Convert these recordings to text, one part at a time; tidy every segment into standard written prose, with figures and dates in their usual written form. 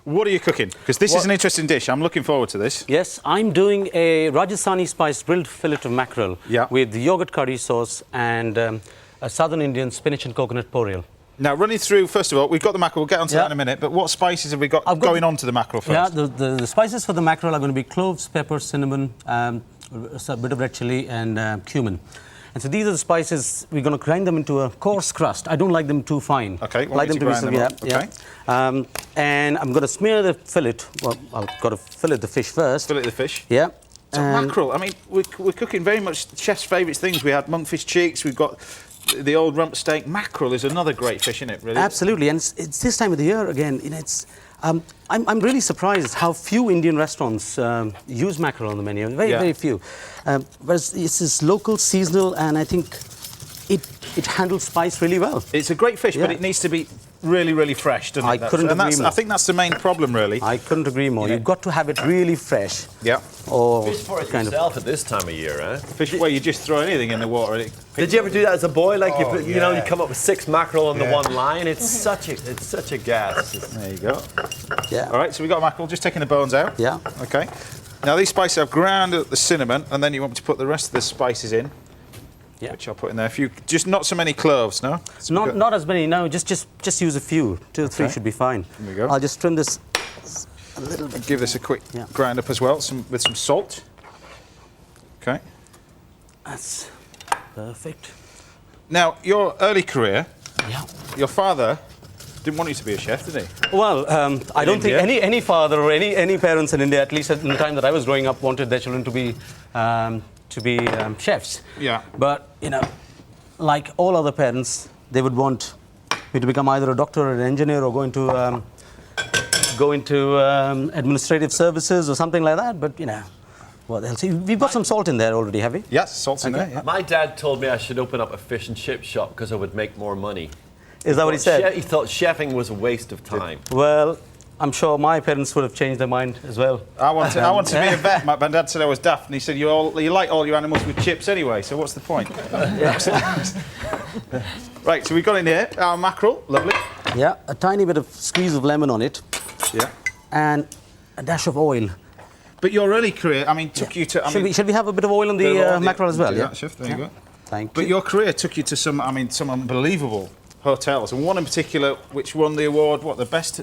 What are you cooking? Because this is an interesting dish. I'm looking forward to this. Yes, I'm doing a Rajasthani spiced grilled fillet of mackerel with yogurt curry sauce and a southern Indian spinach and coconut porreal. Now, running through, first of all, we've got the mackerel. We'll get onto that in a minute. But what spices have we got going on to the mackerel first? Yeah, the spices for the mackerel are going to be cloves, pepper, cinnamon, a bit of red chili and cumin. And so these are the spices. We're going to grind them into a coarse crust. I don't like them too fine. Okay, like them to grind them up. Okay. And I'm going to smear the fillet. Well, I've got to fillet the fish first. Fillet the fish. Yeah. So mackerel. I mean, we're cooking very much chef's favourite things. We had monkfish cheeks. We've got the old rump steak. Mackerel is another great fish, isn't it? Really. Absolutely, and it's this time of the year again. You know, it's. I'm really surprised how few Indian restaurants use mackerel on the menu. Very few. Whereas it's local, seasonal, and I think it handles spice really well. It's a great fish, but it needs to be really, really fresh, doesn't it? I couldn't agree more. I think that's the main problem, really. I couldn't agree more. You've got to have it really fresh. Yeah. Or fish for it yourself at this time of year, eh? Fish where you just throw anything in the water. Did you ever do that as a boy? Like you know, you come up with 6 mackerel on the one line. It's such a gas. There you go. Yeah. All right, so we got mackerel. Just taking the bones out. Yeah. Okay. Now these spices I've ground the cinnamon, and then you want me to put the rest of the spices in. Yeah. Which I'll put in there. Just not so many cloves, no? Not as many. No, just use a few. 2 or 3 should be fine. There we go. I'll just trim this a little bit. Give this a quick grind up as well, with some salt. Okay. That's perfect. Now, your early career, yeah. Your father didn't want you to be a chef, did he? Well, I don't think any father or any parents in India, at least in the time that I was growing up, wanted their children to be chefs. Yeah. But, you know, like all other parents, they would want me to become either a doctor or an engineer or go into administrative services or something like that. But, you know, what else? We've got some salt in there already, have we? Yes, salt's in there. Yeah. My dad told me I should open up a fish and chip shop because I would make more money. Is that what he said? He thought chefing was a waste of time. Well, I'm sure my parents would have changed their mind as well. I want to be a vet. My dad said I was daft, and he said, you like all your animals with chips anyway, so what's the point? Right, so we've got in here our mackerel, lovely. Yeah, a tiny bit of squeeze of lemon on it. Yeah. And a dash of oil. But your early career, I mean, took you to... Should we have a bit of oil on the mackerel as well? Yeah, chef, there you go. Thank you. But your career took you to some unbelievable hotels, and one in particular which won the award, the best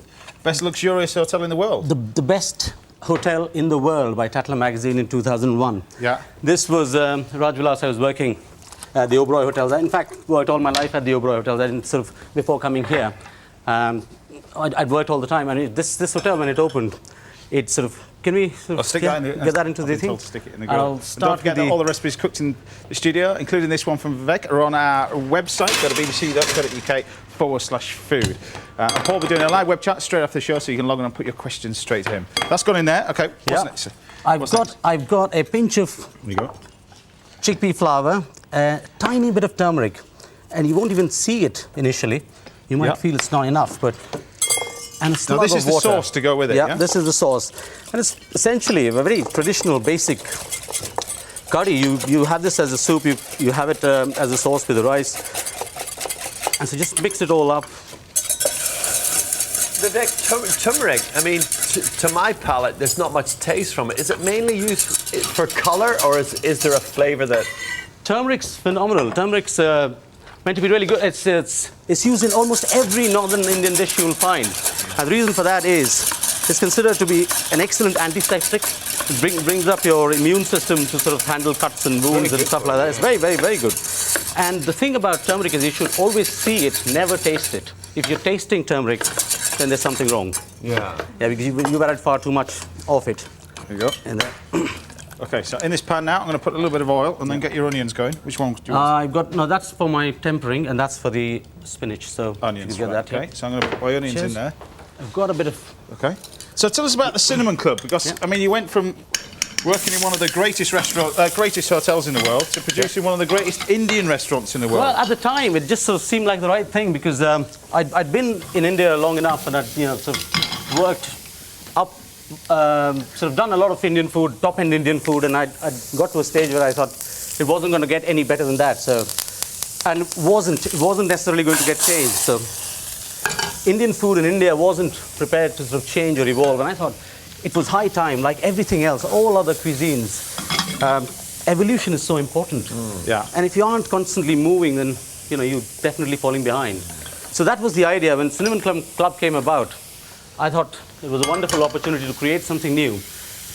luxurious hotel in the world? The best hotel in the world by Tatler magazine in 2001. Yeah. This was Rajvilas. I was working at the Oberoi Hotels. I, in fact, worked all my life at the Oberoi Hotels. I didn't sort of, before coming here, I'd worked all the time. And this hotel, when it opened, it sort of... Can we sort of get that into the thing? Told to stick it in the grill. I'll start don't forget that all the recipes cooked in the studio, including this one from Vivek, are on our website. Go to bbc.co.uk/food. And Paul will be doing a live web chat straight after the show, so you can log on and put your questions straight to him. That's gone in there. Okay, what's next? I've got a pinch of chickpea flour, a tiny bit of turmeric, and you won't even see it initially. You might feel it's not enough, but... And a slug of water. This is the sauce to go with it, yeah? This is the sauce. And it's essentially a very traditional, basic curry. You have this as a soup, you have it as a sauce with the rice. And so just mix it all up. Vivek, turmeric, I mean, to my palate, there's not much taste from it. Is it mainly used for colour, or is there a flavour that... Turmeric's phenomenal. Turmeric's meant to be really good. It's used in almost every northern Indian dish you'll find. And the reason for that is it's considered to be an excellent antiseptic. It brings up your immune system to sort of handle cuts and wounds and stuff like that. It's very, very, very good. And the thing about turmeric is you should always see it, never taste it. If you're tasting turmeric, then there's something wrong. Yeah. Yeah, because you've added far too much of it. There you go. And okay, so in this pan now, I'm going to put a little bit of oil and then get your onions going. Which one do you want? That's for my tempering, and that's for the spinach. So onions, you get that. Okay, so I'm going to put my onions in there. I've got a bit of... Okay. So tell us about the Cinnamon Club, because, I mean, you went from working in one of the greatest greatest hotels in the world to producing one of the greatest Indian restaurants in the world. Well, at the time, it just sort of seemed like the right thing, because I'd been in India long enough, and I'd sort of worked up, sort of done a lot of Indian food, top-end Indian food, and I'd got to a stage where I thought it wasn't going to get any better than that. So, and it wasn't necessarily going to get changed. So, Indian food in India wasn't prepared to sort of change or evolve. And I thought it was high time, like everything else, all other cuisines. Evolution is so important. Yeah. And if you aren't constantly moving, then you're definitely falling behind. So that was the idea. When Cinnamon Club came about, I thought it was a wonderful opportunity to create something new.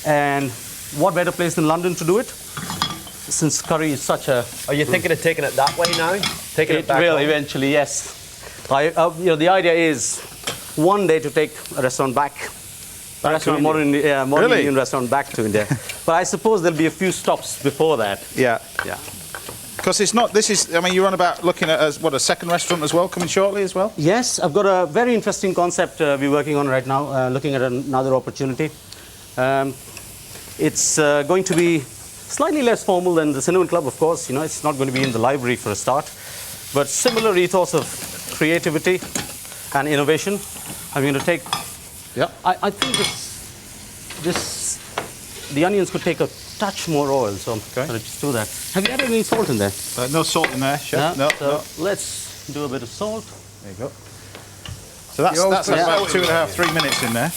And what better place than London to do it? Since curry is such a... Are you thinking of taking it that way now? Taking it back will home? eventually, yes. The idea is one day to take a restaurant back. Modern Really? Indian restaurant back to India. But I suppose there'll be a few stops before that. Yeah. Yeah. Because it's not, this is, I mean, you're on about looking at, a second restaurant as well, coming shortly as well? Yes, I've got a very interesting concept we're working on right now, looking at another opportunity. It's going to be slightly less formal than the Cinnamon Club, of course. It's not going to be in the library for a start. But similar ethos of creativity and innovation. I'm going to take... Yeah. I think the onions could take a touch more oil, so I'm going to just do that. Have you added any salt in there? No salt in there, chef. No. Let's do a bit of salt. There you go. So that's about 2.5, 3 minutes in there.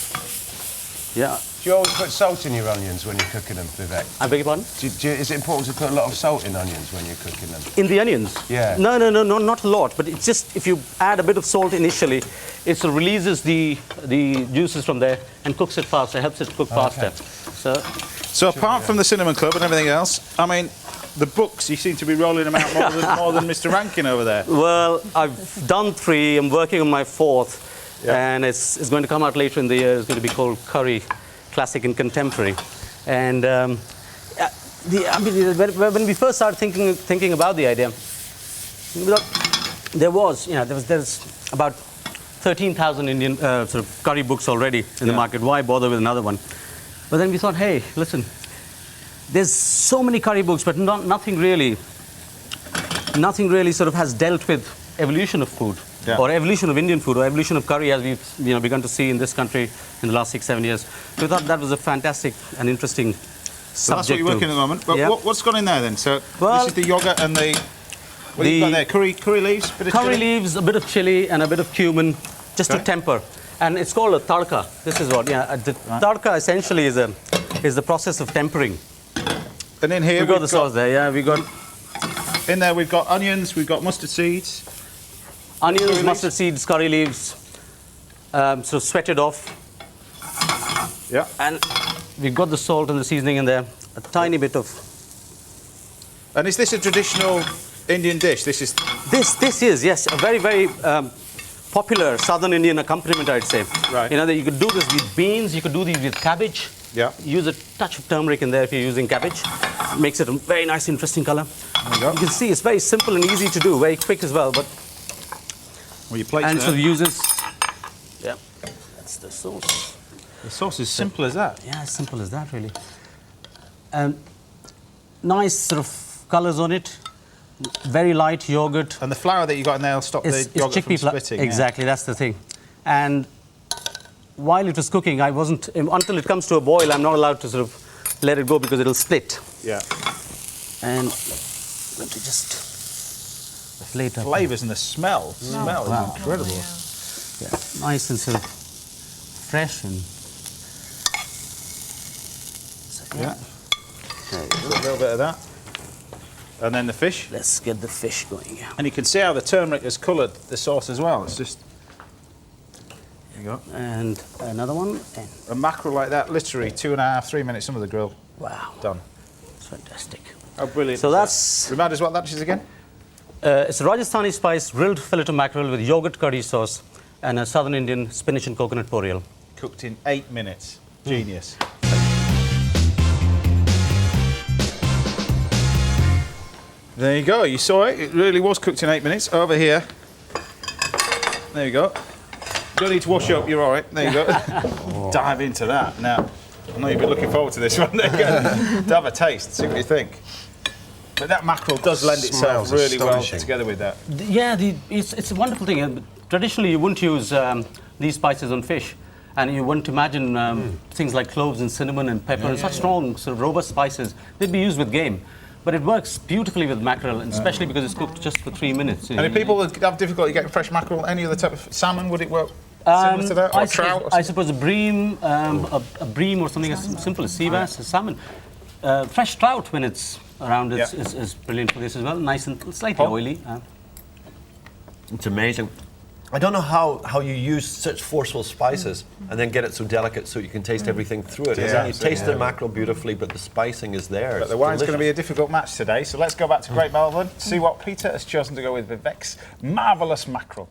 Yeah. Do you always put salt in your onions when you're cooking them, Vivek? I beg your pardon? Is it important to put a lot of salt in onions when you're cooking them? In the onions? Yeah. No, not a lot. But it's just if you add a bit of salt initially, it sort of releases the juices from there and cooks it faster, helps it cook faster. So apart from the Cinnamon Club and everything else, I mean, the books, you seem to be rolling them out more than Mr. Rankin over there. Well, I've done 3. I'm working on my 4th. Yeah. And it's going to come out later in the year. It's going to be called Curry, Classic and Contemporary. And when we first started thinking about the idea, there's about 13,000 Indian sort of curry books already in the market. Why bother with another one? But then we thought, hey, listen, there's so many curry books, but nothing really sort of has dealt with evolution of food. Yeah. Or evolution of Indian food, or evolution of curry, as we've begun to see in this country in the last 6-7 years. So we thought that was a fantastic and interesting subject. So that's what you're working at the moment. But what's gone in there then? So this is the yogurt and the... What have you got there? Curry leaves? Curry leaves, a bit of chili and a bit of cumin, just to temper. And it's called a tadka. This is what, the tadka essentially is the process of tempering. And in here we've got the sauce there. Yeah, we got... In there we've got onions, we've got mustard seeds. Onions, mustard seeds, curry leaves, sort of sweated off. Yeah. And we've got the salt and the seasoning in there. A tiny bit of... And is this a traditional Indian dish? This is, yes, a very, very popular Southern Indian accompaniment, I'd say. Right. You could do this with beans, you could do these with cabbage. Yeah. Use a touch of turmeric in there if you're using cabbage. Makes it a very nice, interesting color. You can see it's very simple and easy to do, very quick as well. But well, your plate's and there. so the uses, that's the sauce. The sauce is simple as that. Yeah, as simple as that, really. Nice sort of colors on it. Very light yogurt. And the flour that you got in there will stop the yogurt from splitting. Exactly, that's the thing. And while it was cooking, I wasn't, until it comes to a boil, I'm not allowed to sort of let it go because it'll split. Yeah. And let me just plate up. Flavours and the smell. The smell is incredible. Yeah, nice and sort of fresh and... Yeah. A little bit of that. And then the fish. Let's get the fish going. And you can see how the turmeric has coloured the sauce as well. It's just... There you go. And another one. And a mackerel like that, literally 2.5, 3 minutes under the grill. Wow. Done. It's fantastic. Oh, brilliant. So that's... Remind us what that is again? It's a Rajasthani spice grilled fillet of mackerel with yogurt curry sauce and a Southern Indian spinach and coconut porreal. Cooked in 8 minutes. Genius. There you go. You saw it. It really was cooked in 8 minutes. Over here. There you go. You don't need to wash up. You're all right. There you go. Dive into that. Now, I know you've been looking forward to this one. There you go. To have a taste. See what you think. But that mackerel does lend itself really well together with that. Yeah, it's a wonderful thing. Traditionally, you wouldn't use these spices on fish. And you wouldn't imagine things like cloves and cinnamon and pepper and such strong, sort of robust spices. They'd be used with game. But it works beautifully with mackerel, and especially because it's cooked just for 3 minutes. And if people would have difficulty getting fresh mackerel, any other type of salmon, would it work Similar to that, or trout? Or I suppose a bream, a bream or something as simple as sea bass, as salmon. Fresh trout when it's around is brilliant for this as well. Nice and slightly oily. It's amazing. I don't know how you use such forceful spices and then get it so delicate so you can taste everything through it. Yeah, You taste the mackerel beautifully, but the spicing is there. But the wine's going to be a difficult match today, so let's go back to Great Melbourne, see what Peter has chosen to go with Vivek's marvellous mackerel.